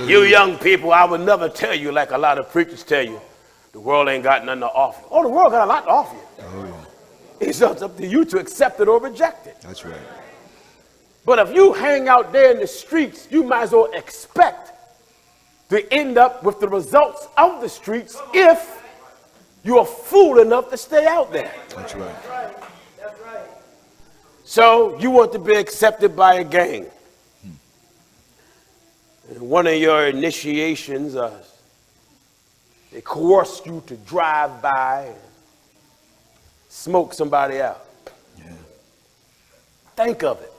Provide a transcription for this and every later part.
You young people, I would never tell you like a lot of preachers tell you, the world ain't got nothing to offer. Oh, the world got a lot to offer you. Oh, yeah. It's up to you to accept it or reject it. That's right. But if you hang out there in the streets, you might as well expect to end up with the results of the streets if you're fool enough to stay out there. That's right. That's right. So you want to be accepted by a gang. And one of your initiations, they coerce you to drive by and smoke somebody out. Yeah. Think of it.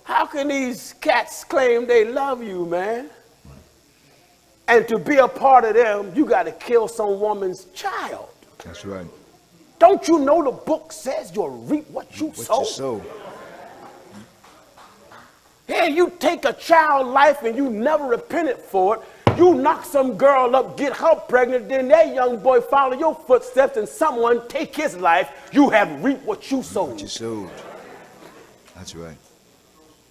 How can these cats claim they love you, man? And to be a part of them, you got to kill some woman's child. That's right. Don't you know the book says you'll reap what you sow? Yeah, you take a child life and you never repented for it. You knock some girl up, get her pregnant, then that young boy follow your footsteps and someone take his life. You have reaped what you sowed. What you sowed. That's right.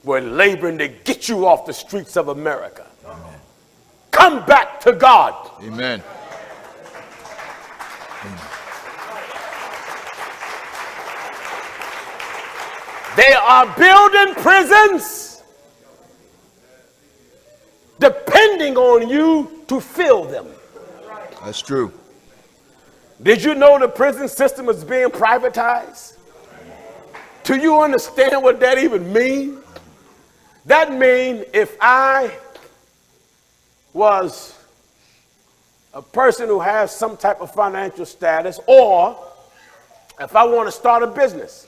We're laboring to get you off the streets of America. Amen. Come back to God. Amen. They are building prisons depending on you to fill them. That's true. Did you know the prison system is being privatized? Do you understand what that even means? That means if I was a person who has some type of financial status, or if I want to start a business,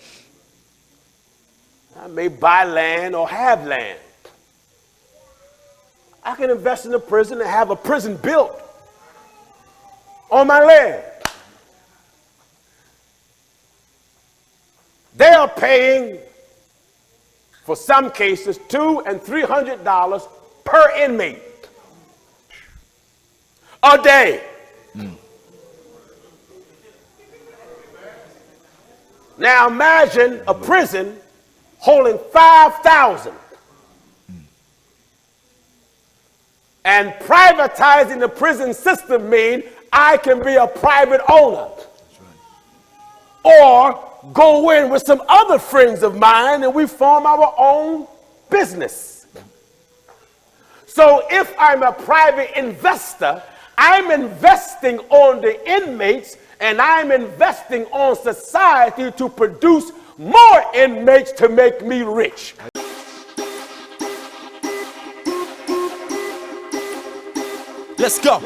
I may buy land or have land. I can invest in a prison and have a prison built on my land. They are paying, for some cases, $200 and $300 per inmate a day. Now imagine a prison holding 5,000 and privatizing the prison system means I can be a private owner. Or go in with some other friends of mine and we form our own business. So if I'm a private investor, I'm investing on the inmates and I'm investing on society to produce more inmates to make me rich. Let's go.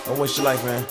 Don't waste your life, man.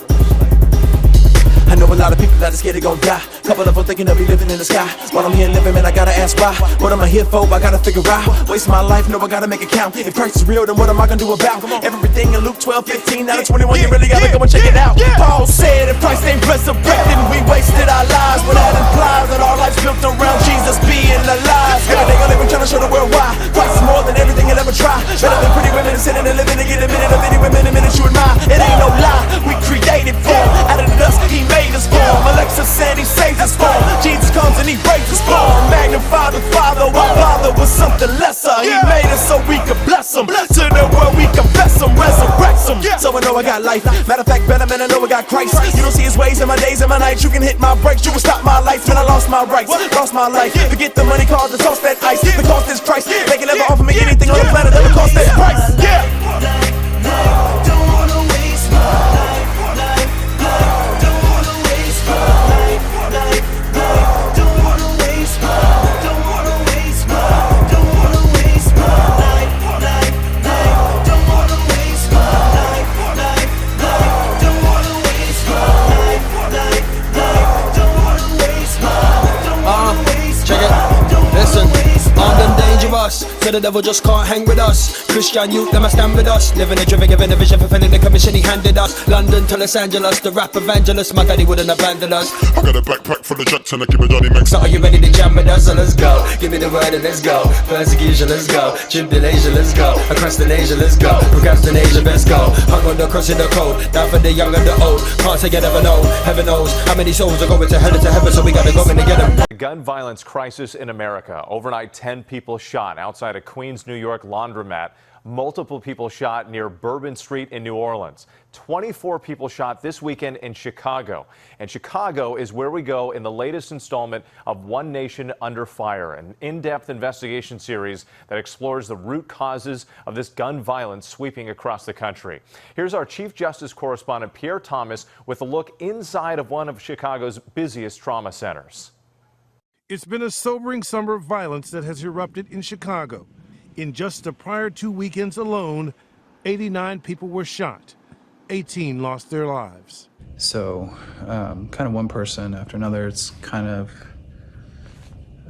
I know a lot of people that are scared they gon' die. Couple of them thinking they'll be living in the sky. While I'm here living, man, I gotta ask why. What am I here for? I gotta figure out. Waste my life, no, I gotta make it count. If Christ is real, then what am I gonna do about everything in Luke 12:15? Now to 21, you really gotta go and check it out. Paul said, if Christ ain't resurrected, we wasted our lives. Well, that implies that our life's built around Jesus being alive. Every day I live and trying to show the world why Christ is more than everything you'll ever try. Better than pretty women and sitting and living to get a minute of any women a minute you admire. It ain't no lie, we created for him. Out of the dust, he made us for him. Alexa said he saved us for him. Jesus comes and he breaks us for him. Magnify the Father, our Father was something lesser. He made us so we could bless him. To the world we confess him, resurrects him. So I know I got life. Matter of fact, better man, I know I got Christ. You don't see his ways in my days and my nights. You can hit my brakes, you can stop my life. When I lost my rights, lost my life. Forget the money, cause the toss that ice. The cost is Christ. They can never offer me anything on the planet that would cost that price. Don't wanna waste my life. Don't wanna waste my life. Don't wanna waste my life. Don't wanna waste my life. Don't wanna waste my life. Don't wanna waste my life. Don't wanna waste my life. Don't wanna waste my life. Check it. Listen, I'm them dangerous. so the devil just can't hang with us. Christian youth, them a stand with us. Living a driven, giving a vision, fulfilling the commission he handed us. London to Los Angeles, the rap evangelist, my daddy wouldn't abandon us. I got a backpack full of Jackson, I give a Johnny Max. So are you ready to jam with us? So let's go. Give me the word and let's go. Persecution, let's go. Tribulation, let's go. Across the nation, let's go. Procrastination, let's go. Hung on the cross in the cold. Down for the young and the old. Can't say you never know. Heaven knows how many souls are going to hell and to heaven, so we gotta go in to get them. Gun violence crisis in America. Overnight, 10 people shot outside a Queens, New York laundromat. Multiple people shot near Bourbon Street in New Orleans. 24 people shot this weekend in Chicago. And Chicago is where we go in the latest installment of One Nation Under Fire, an in-depth investigation series that explores the root causes of this gun violence sweeping across the country. Here's our Chief Justice correspondent, Pierre Thomas, with a look inside of one of Chicago's busiest trauma centers. It's been a sobering summer of violence that has erupted in Chicago. In just the prior 2 weekends alone, 89 people were shot. 18 lost their lives. So kind of one person after another. It's kind of,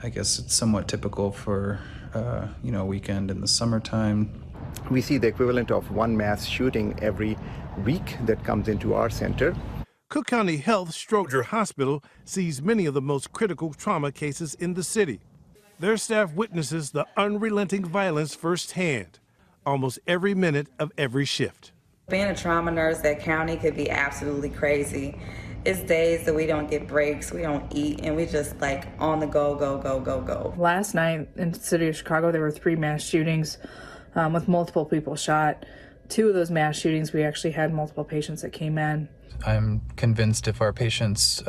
I guess it's somewhat typical for, a weekend in the summertime. We see the equivalent of one mass shooting every week that comes into our center. Cook County Health Stroger Hospital sees many of the most critical trauma cases in the city. Their staff witnesses the unrelenting violence firsthand, almost every minute of every shift. Being a trauma nurse at County could be absolutely crazy. It's days that we don't get breaks, we don't eat, and we just like on the go, go, go, go, go. Last night in the city of Chicago, there were 3 mass shootings with multiple people shot. 2 of those mass shootings, we actually had multiple patients that came in. I'm convinced if our patients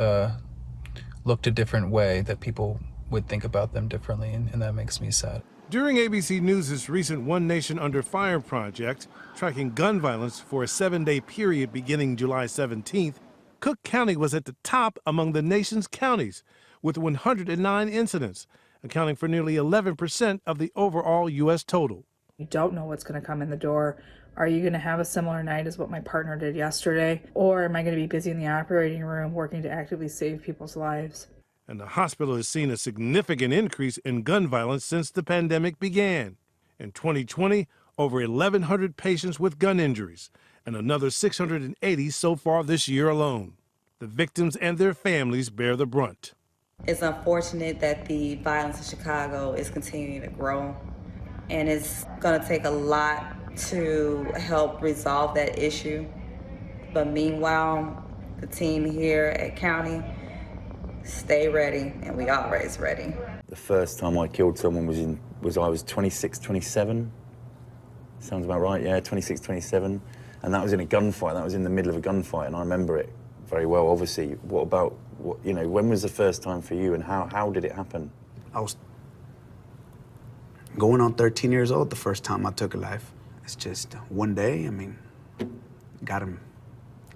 looked a different way, that people would think about them differently, and that makes me sad. During ABC News' recent One Nation Under Fire project, tracking gun violence for a 7-day period beginning July 17th, Cook County was at the top among the nation's counties with 109 incidents, accounting for nearly 11% of the overall U.S. total. You don't know what's going to come in the door. Are you going to have a similar night as what my partner did yesterday? Or am I going to be busy in the operating room working to actively save people's lives? And the hospital has seen a significant increase in gun violence since the pandemic began. In 2020, over 1,100 patients with gun injuries, and another 680 so far this year alone. The victims and their families bear the brunt. It's unfortunate that the violence in Chicago is continuing to grow, and it's going to take a lot to help resolve that issue. But meanwhile, the team here at County, stay ready, and we always ready. The first time I killed someone was I was 26, 27. Sounds about right, yeah, 26, 27. And that was in a gunfight. That was in the middle of a gunfight, and I remember it very well, obviously. When was the first time for you, and how did it happen? I was going on 13 years old the first time I took a life. It's just one day, got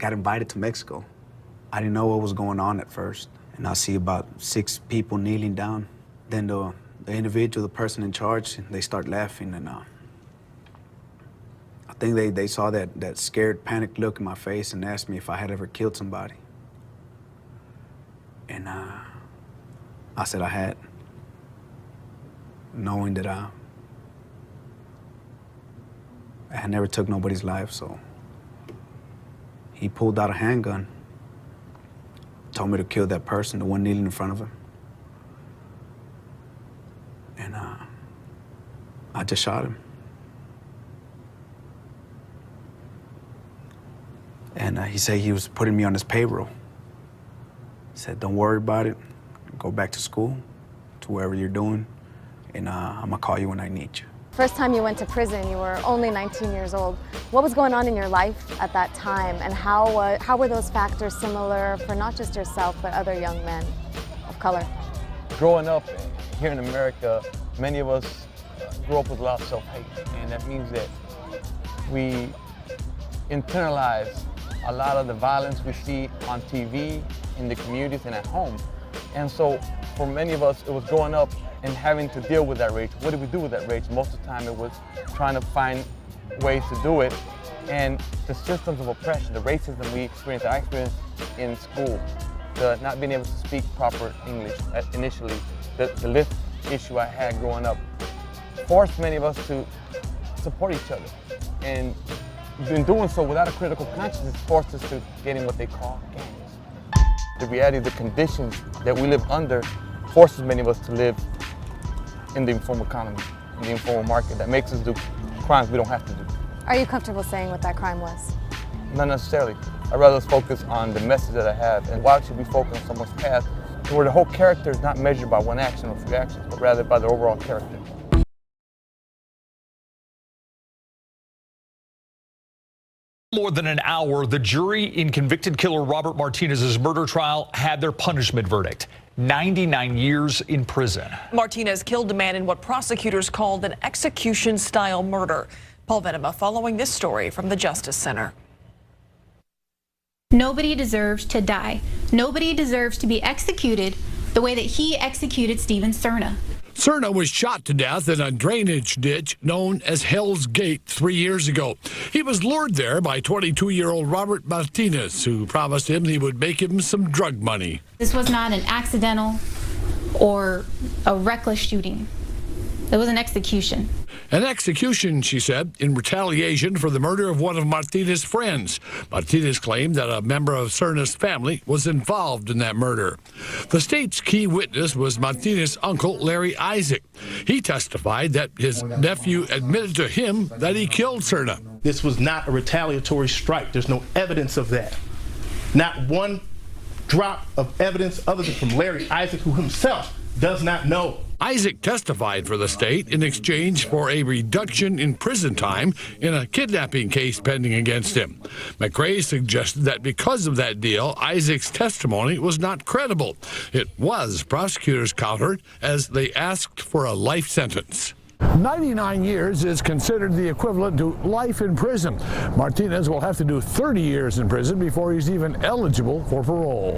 invited to Mexico. I didn't know what was going on at first. And I see about 6 people kneeling down. Then the individual, the person in charge, they start laughing, and I think they saw that scared, panicked look in my face and asked me if I had ever killed somebody. And I said I had, knowing that I had never took nobody's life. So he pulled out a handgun, told me to kill that person, the one kneeling in front of him. And I just shot him. And he said he was putting me on his payroll. He said, don't worry about it. Go back to school, to wherever you're doing, and I'm gonna call you when I need you. First time you went to prison, you were only 19 years old. What was going on in your life at that time, and how were those factors similar for not just yourself, but other young men of color? Growing up here in America, many of us grew up with a lot of self-hate, and that means that we internalize a lot of the violence we see on TV, in the communities, and at home. And so for many of us, it was growing up and having to deal with that rage. What did we do with that rage? Most of the time it was trying to find ways to do it. And the systems of oppression, the racism we experienced, I experienced in school, the not being able to speak proper English initially, the lift issue I had growing up. forced many of us to support each other. And in doing so without a critical consciousness, forced us to get in what they call gangs. The reality, the conditions that we live under forces many of us to live in the informal economy, in the informal market that makes us do crimes we don't have to do. Are you comfortable saying what that crime was? Not necessarily. I'd rather focus on the message that I have, and why should we focus on someone's path where the whole character is not measured by one action or few actions, but rather by the overall character. More than an hour, the jury in convicted killer Robert Martinez's murder trial had their punishment verdict. 99 years in prison. Martinez killed a man in what prosecutors called an execution-style murder. Paul Venema following this story from the Justice Center. Nobody deserves to die. Nobody deserves to be executed the way that he executed Steven Serna. Serna was shot to death in a drainage ditch known as Hell's Gate 3 years ago. He was lured there by 22-year-old Robert Martinez, who promised him he would make him some drug money. This was not an accidental or a reckless shooting. It was an execution. An execution, she said, in retaliation for the murder of one of Martinez's friends. Martinez claimed that a member of Serna's family was involved in that murder. The state's key witness was Martinez's uncle, Larry Isaac. He testified that his nephew admitted to him that he killed Serna. This was not a retaliatory strike. There's no evidence of that. Not one drop of evidence other than from Larry Isaac, who himself does not know. Isaac testified for the state in exchange for a reduction in prison time in a kidnapping case pending against him. McRae suggested that because of that deal, Isaac's testimony was not credible. It was, prosecutors countered, as they asked for a life sentence. 99 years is considered the equivalent to life in prison. Martinez will have to do 30 years in prison before he's even eligible for parole.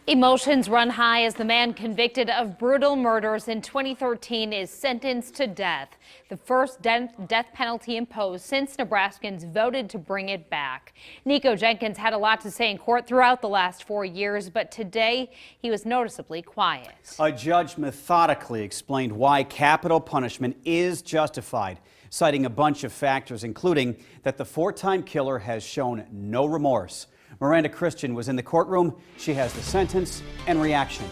Emotions run high as the man convicted of brutal murders in 2013 is sentenced to death, the first death penalty imposed since Nebraskans voted to bring it back. Nico Jenkins had a lot to say in court throughout the last 4 years, but today he was noticeably quiet. A judge methodically explained why capital punishment is justified, citing a bunch of factors, including that the four-time killer has shown no remorse. Miranda Christian was in the courtroom. She has the sentence and reaction.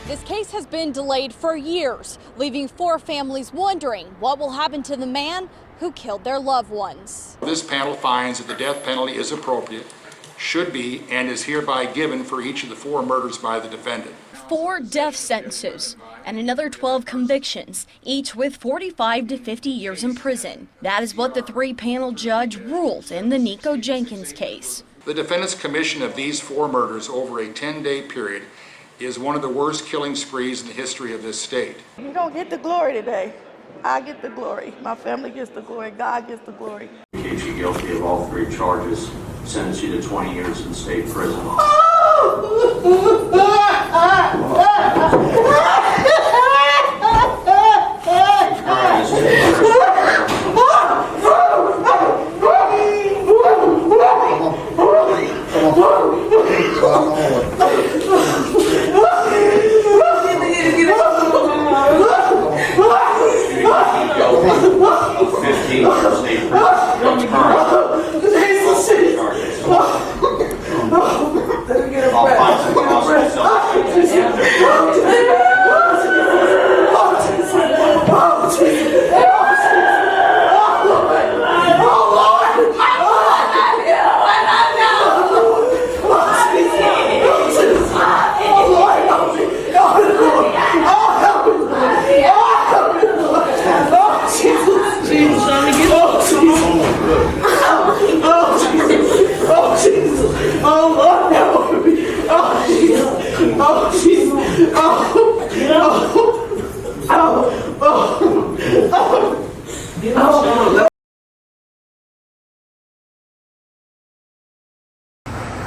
This case has been delayed for years, leaving 4 families wondering what will happen to the man who killed their loved ones. This panel finds that the death penalty is appropriate, should be, and is hereby given for each of the 4 murders by the defendant. 4 death sentences and another 12 convictions, each with 45 to 50 years in prison. That is what the 3-panel judge ruled in the Nico Jenkins case. The defendant's commission of these 4 murders over a 10-day period is one of the worst killing sprees in the history of this state. You don't get the glory today. I get the glory. My family gets the glory. God gets the glory. Keeps you guilty of all 3 charges, sentence you to 20 years in state prison.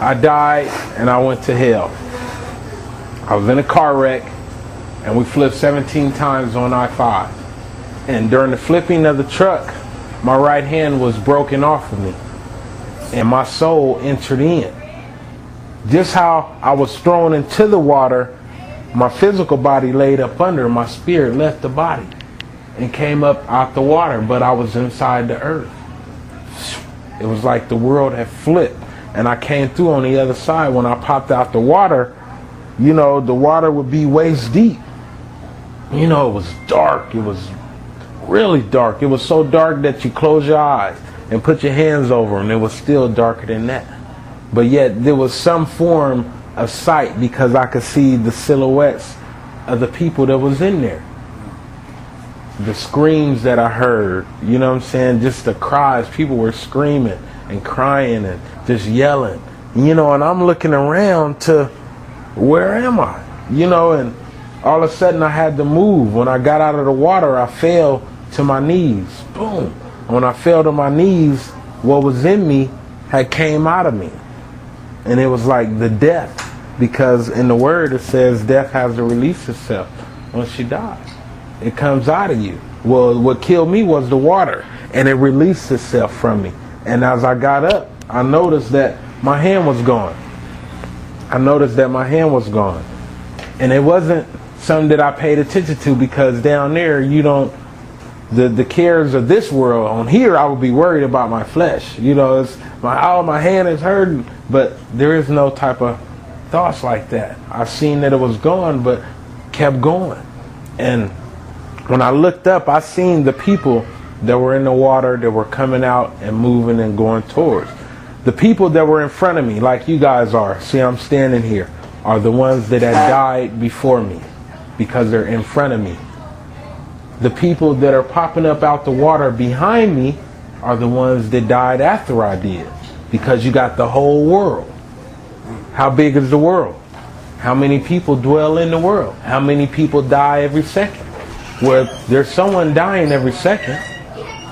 I died and I went to hell. I was in a car wreck and we flipped 17 times on I-5. And during the flipping of the truck, my right hand was broken off of me and my soul entered in. Just how I was thrown into the water my physical body laid up under, my spirit left the body and came up out the water, but I was inside the earth. It was like the world had flipped, and I came through on the other side. When I popped out the water, you know, the water would be waist deep. You know, it was dark. It was really dark. It was so dark that you close your eyes and put your hands over them. It was still darker than that. But yet there was some form of sight because I could see the silhouettes of the people that was in there. The screams that I heard, you know what I'm saying? Just the cries. People were screaming and crying and just yelling. You know, and I'm looking around to, where am I? You know, and all of a sudden I had to move. When I got out of the water, I fell to my knees. Boom. When I fell to my knees, what was in me had came out of me. And it was like the death, because in the word it says death has to release itself when she dies. It comes out of you. Well, what killed me was the water, and it released itself from me. And as I got up, I noticed that my hand was gone. I noticed that my hand was gone. And it wasn't something that I paid attention to, because down there, you don't, the cares of this world. On here, I would be worried about my flesh. You know, it's my hand is hurting, but there is no type of thoughts like that. I seen that it was gone, but kept going. And when I looked up, I seen the people that were in the water that were coming out and moving and going towards. The people that were in front of me, like you guys are, see I'm standing here, are the ones that had died before me, because they're in front of me. The people that are popping up out the water behind me are the ones that died after I did, because you got the whole world. How big is the world? How many people dwell in the world? How many people die every second? Well, there's someone dying every second.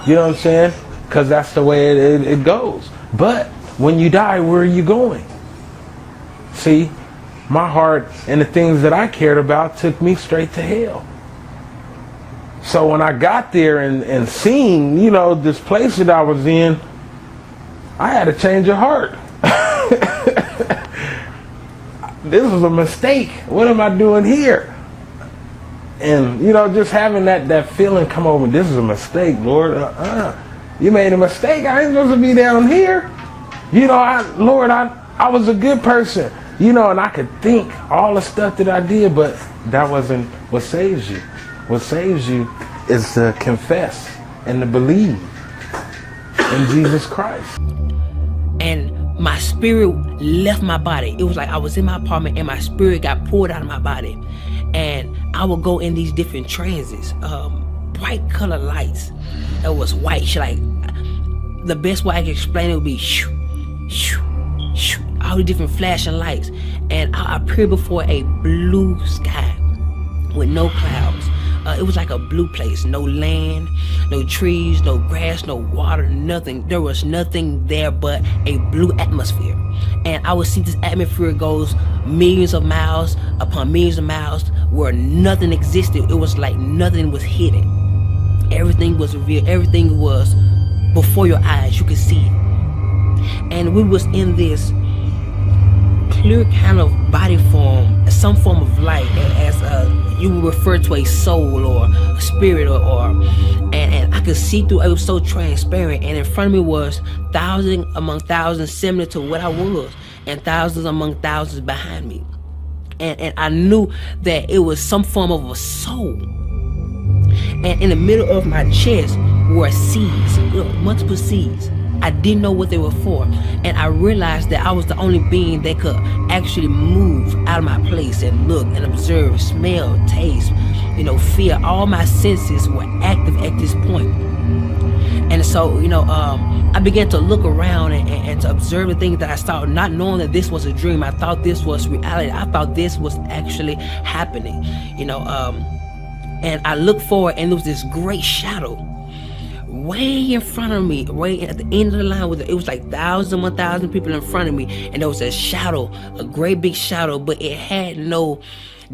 You know what I'm saying? Because that's the way it goes. But when you die, where are you going? See, my heart and the things that I cared about took me straight to hell. So when I got there and seen, you know, this place that I was in, I had to change of heart. This was a mistake. What am I doing here? And, you know, just having that feeling come over, this is a mistake, Lord. You made a mistake. I ain't supposed to be down here. You know, Lord, I was a good person. You know, and I could think all the stuff that I did, but that wasn't what saves you. What saves you is to confess and to believe in Jesus Christ. And my spirit left my body. It was like I was in my apartment and my spirit got pulled out of my body. And I would go in these different transits, bright color lights. It was white. Like, the best way I can explain it would be shoo, shoo, shoo, all the different flashing lights. And I appeared before a blue sky with no clouds. It was like a blue place. No land, no trees, no grass, no water, nothing. There was nothing there but a blue atmosphere. And I would see this atmosphere goes millions of miles upon millions of miles where nothing existed. It was like nothing was hidden. Everything was revealed. Everything was before your eyes. You could see it. And we was in this clear kind of body form, some form of light, as you would refer to a soul or a spirit, and I could see through. It was so transparent, and in front of me was thousands among thousands similar to what I was, and thousands among thousands behind me, and I knew that it was some form of a soul. And in the middle of my chest were seeds, multiple seeds. I didn't know what they were for, and I realized that I was the only being that could actually move out of my place and look and observe, smell, taste, you know, feel. All my senses were active at this point. And so, you know, I began to look around and to observe the things that I saw, not knowing that this was a dream. I thought this was reality. I thought this was actually happening, you know. And I looked forward, and there was this great shadow way in front of me, way at the end of the line. It was like 1,000 people in front of me, and there was a shadow, a great big shadow, but it had no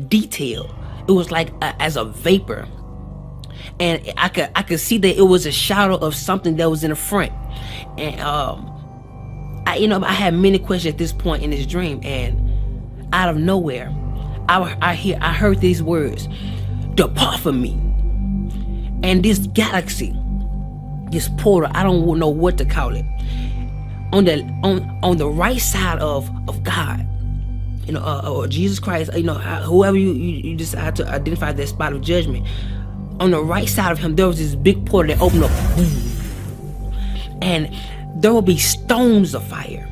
detail. It was like as a vapor, and I could see that it was a shadow of something that was in the front. And I had many questions at this point in this dream, and out of nowhere, I heard these words, "Depart from me." And this galaxy, this portal, I don't know what to call it, on the right side of God, you know, or Jesus Christ, you know, whoever you decide to identify that spot of judgment, on the right side of him, there was this big portal that opened up, and there will be stones of fire.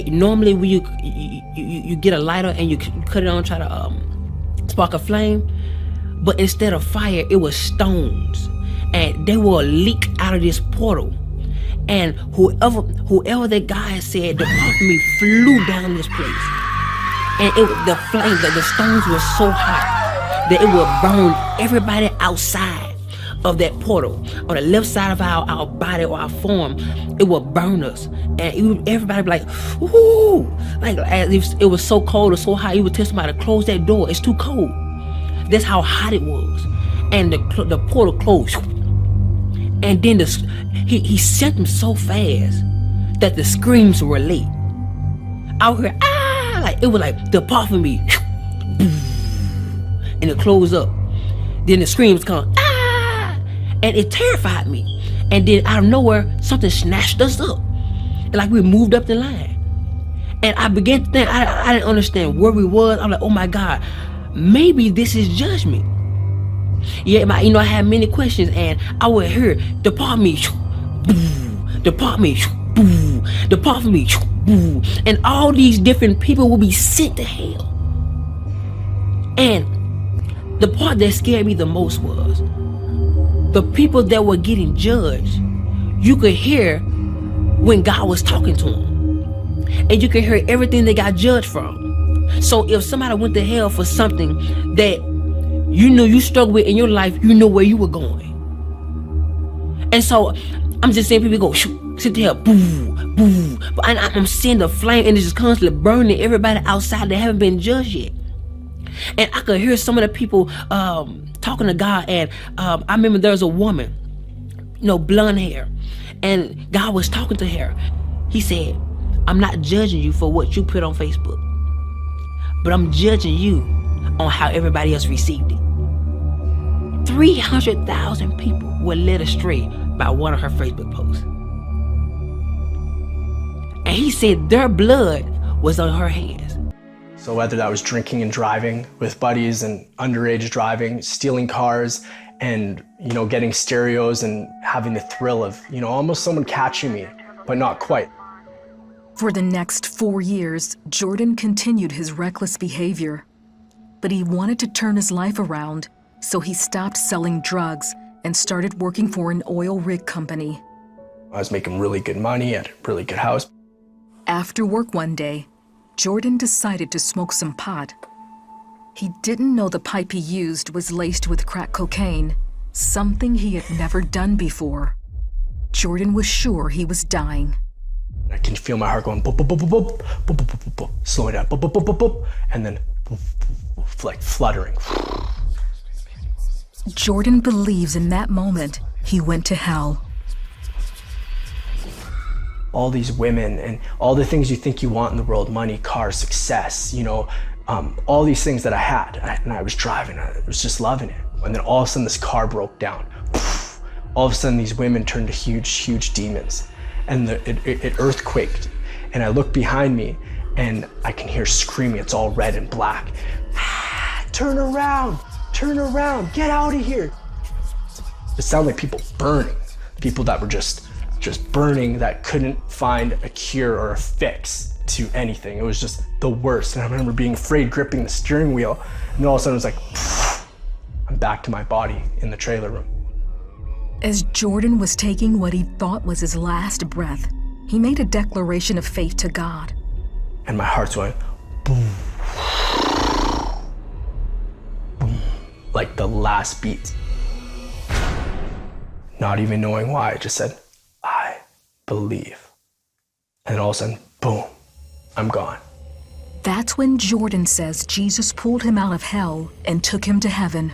Normally when you get a lighter and you cut it on, try to spark a flame, but instead of fire, it was stones, and they will leak out of this portal. And whoever that guy said, "Depart from me," flew down this place. And the stones were so hot that it would burn everybody outside of that portal. On the left side of our body or our form, it would burn us. And everybody would be like, "Ooh," like as if it was so cold or so hot, you would tell somebody to close that door. It's too cold. That's how hot it was. And the portal closed. And then he sent them so fast that the screams were late. I would hear, "Ah!" Like it was like, "Depart from me," and it closed up. Then the screams come, "Ah!" And it terrified me. And then out of nowhere, something snatched us up, like we moved up the line. And I began to think, I didn't understand where we was. I'm like, oh my God, maybe this is judgment. Yeah, I had many questions, and I would hear, "Depart me," "Depart me," "Depart from me," and all these different people will be sent to hell. And the part that scared me the most was the people that were getting judged. You could hear when God was talking to them, and you could hear everything they got judged from. So if somebody went to hell for something that you knew you struggled with in your life, you know where you were going. And so I'm just seeing people go, sit there, boo, boo. But I'm seeing the flame, and it's just constantly burning everybody outside that haven't been judged yet. And I could hear some of the people talking to God. And I remember there was a woman, blonde hair, and God was talking to her. He said, "I'm not judging you for what you put on Facebook, but I'm judging you on how everybody else received it." 300,000 people were led astray by one of her Facebook posts. And he said their blood was on her hands. So whether that was drinking and driving with buddies and underage driving, stealing cars, and getting stereos and having the thrill of almost someone catching me, but not quite. For the next 4 years, Jordan continued his reckless behavior. But he wanted to turn his life around, so he stopped selling drugs and started working for an oil rig company. I was making really good money at a really good house. After work one day, Jordan decided to smoke some pot. He didn't know the pipe he used was laced with crack cocaine, something he had never done before. Jordan was sure he was dying. I can feel my heart going boop, boop, boop, boop, boop, boop, boop, boop, boop, slowing down, boop, boop, boop, boop, boop, and then boop, boop, boop, like fluttering. Jordan believes in that moment he went to hell. All these women and all the things you think you want in the world, money, cars, success, all these things that I had, and I was driving, I was just loving it. And then all of a sudden this car broke down. All of a sudden these women turned to huge, huge demons. And it earthquaked. And I look behind me and I can hear screaming, it's all red and black. Turn around, get out of here. It sounded like people burning, people that were just burning, that couldn't find a cure or a fix to anything. It was just the worst. And I remember being afraid, gripping the steering wheel, and then all of a sudden it was like, I'm back to my body in the trailer room. As Jordan was taking what he thought was his last breath, he made a declaration of faith to God. And my heart's going boom, boom, like the last beat. Not even knowing why, I just said, I believe. And all of a sudden, boom, I'm gone. That's when Jordan says Jesus pulled him out of hell and took him to heaven.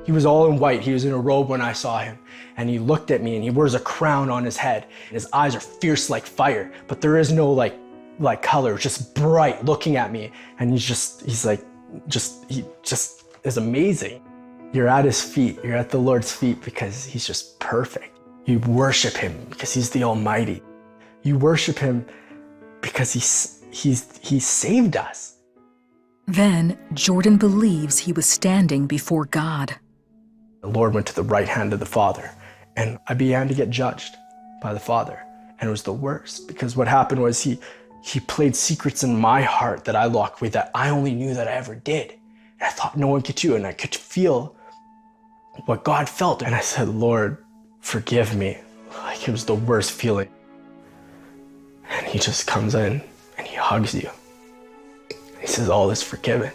He was all in white. He was in a robe when I saw him. And he looked at me and he wears a crown on his head. And his eyes are fierce like fire, but there is no like color, just bright, looking at me, and he just is amazing. You're at his feet, you're at the Lord's feet because he's just perfect. You worship him because he's the Almighty. You worship him because he saved us. Then Jordan believes he was standing before God. The Lord went to the right hand of the Father, and I began to get judged by the Father. And it was the worst, because what happened was he played secrets in my heart that I locked away that I only knew that I ever did. And I thought no one could do, and I could feel what God felt. And I said, Lord, forgive me. Like, it was the worst feeling. And he just comes in and he hugs you. He says, all is forgiven.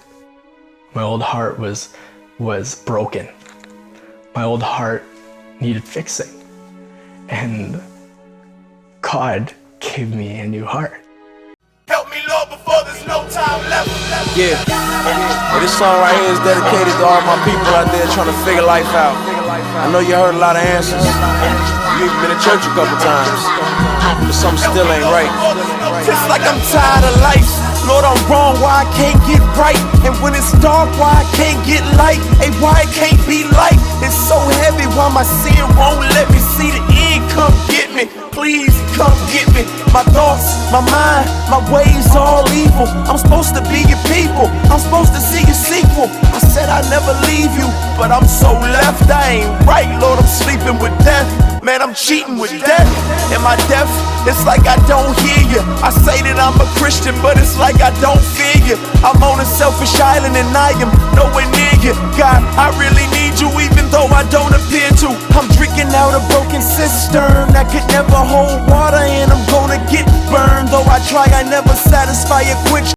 My old heart was broken. My old heart needed fixing. And God gave me a new heart. Help me, Lord, before there's no time left. Yeah. Well, this song right here is dedicated to all my people out there trying to figure life out. I know you heard a lot of answers. You've been to church a couple times, but something still ain't right. It's like I'm tired of life. Lord, I'm wrong, why I can't get right? And when it's dark, why I can't get light? Hey, why it can't be light? It's so heavy, why my sin won't let me see the end? Come get me, please come get me. My thoughts, my mind, my ways all evil. I'm supposed to be your people, I'm supposed to see your sequel. I said I'd never leave you, but I'm so left. I ain't right, Lord, I'm sleeping with death. Man, I'm cheating with death. Am I deaf? It's like I don't hear you. I say that I'm a Christian, but it's like I don't fear you. I'm on a selfish island and I am nowhere near you. God, I really need you even though I don't appear to. I'm drinking out a broken cistern that could never hold water, and I'm gonna get burned. Though I try, I never satisfy a quench.